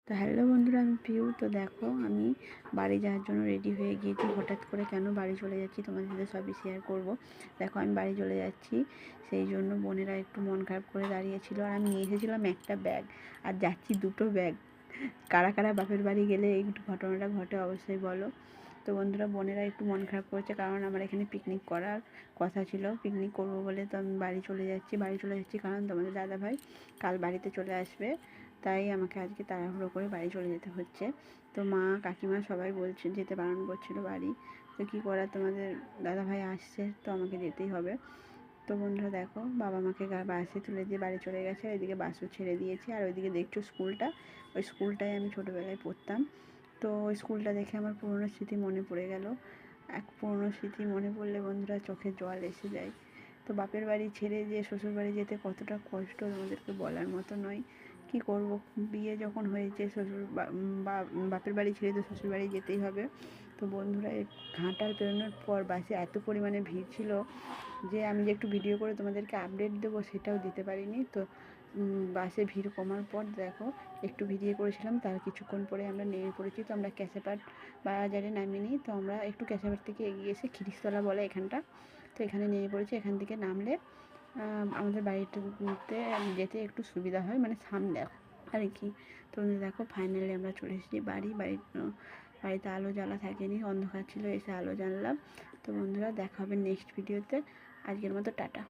তো হ্যালো বন্ধুরা, আমি পিউ। তো দেখো, আমি বাড়ি যাওয়ার জন্য রেডি হয়ে গিয়েছি। হঠাৎ করে কেন বাড়ি চলে যাচ্ছি তোমাদের সাথে সবই শেয়ার করব। দেখো, আমি বাড়ি চলে যাচ্ছি, সেই জন্য বোনেরা একটু মন খারাপ করে দাঁড়িয়েছিল। আর আমি নিয়ে এসেছিলাম একটা ব্যাগ, আর যাচ্ছি দুটো ব্যাগ। কারা কারা বাপের বাড়ি গেলে এই ঘটনাটা ঘটে অবশ্যই বলো। তো বন্ধুরা, বোনেরা একটু মন খারাপ করেছে, কারণ আমার এখানে পিকনিক করার কথা ছিল। পিকনিক করবো বলে তো আমি বাড়ি চলে যাচ্ছি কারণ তোমাদের দাদাভাই কাল বাড়িতে চলে আসবে, তাই আমাকে আজকে তাড়াহুড়ো করে বাড়ি চলে যেতে হচ্ছে। তো মা কাকিমা সবাই বলছে, যেতে বারণ করছিল বাড়ি। তো কী করার, তোমাদের দাদাভাই আসছে তো আমাকে যেতেই হবে। তো বন্ধুরা দেখো, বাবা মাকে বাসে তুলে দিয়ে বাড়ি চলে গেছে, ওইদিকে বাসও ছেড়ে দিয়েছে। আর ওইদিকে দেখছো স্কুলটা, ওই স্কুলটায় আমি ছোটোবেলায় পড়তাম। তো ওই স্কুলটা দেখে আমার পুরনো স্মৃতি মনে পড়ে গেল। এক পুরনো স্মৃতি মনে পড়লে বন্ধুরা চোখে জল এসে যায়। তো বাপের বাড়ি ছেড়ে যে শ্বশুর বাড়ি যেতে কতটা কষ্ট তোমাদেরকে বলার মতো নয়। কী করব, বিয়ে যখন হয়েছে বাপের বাড়ি ছেড়ে তো শ্বশুর বাড়ি যেতেই হবে। তো বন্ধুরা, এই ঘাটাল পেরোনোর পর বাসে এত পরিমাণে ভিড় ছিল যে আমি যে একটু ভিডিও করে তোমাদেরকে আপডেট দেবো সেটাও দিতে পারিনি। তো বাসে ভিড় কমার পর দেখো, একটু ভিডিও করেছিলাম, তার কিছুক্ষণ পরে আমরা নেমে পড়েছি। তো আমরা ক্যাশেপাট বাজারে নামিয়ে নিই, তো আমরা একটু ক্যাশেপাট থেকে এগিয়ে এসে খিরিস্তলা বলে এখানটা, তো এখানে নেমে পড়েছি। এখান থেকে নামলে আমাদের বাড়িতে যেতে একটু সুবিধা হয়, মানে সামনে আর কি। তো দেখো, ফাইনালি আমরা চলে এসেছি বাড়িতে আলো জ্বালা থাকেনি, অন্ধকার ছিল, এসে আলো জ্বাললাম। তো বন্ধুরা, দেখা হবে নেক্সট ভিডিওতে। আজকের মতো টাটা।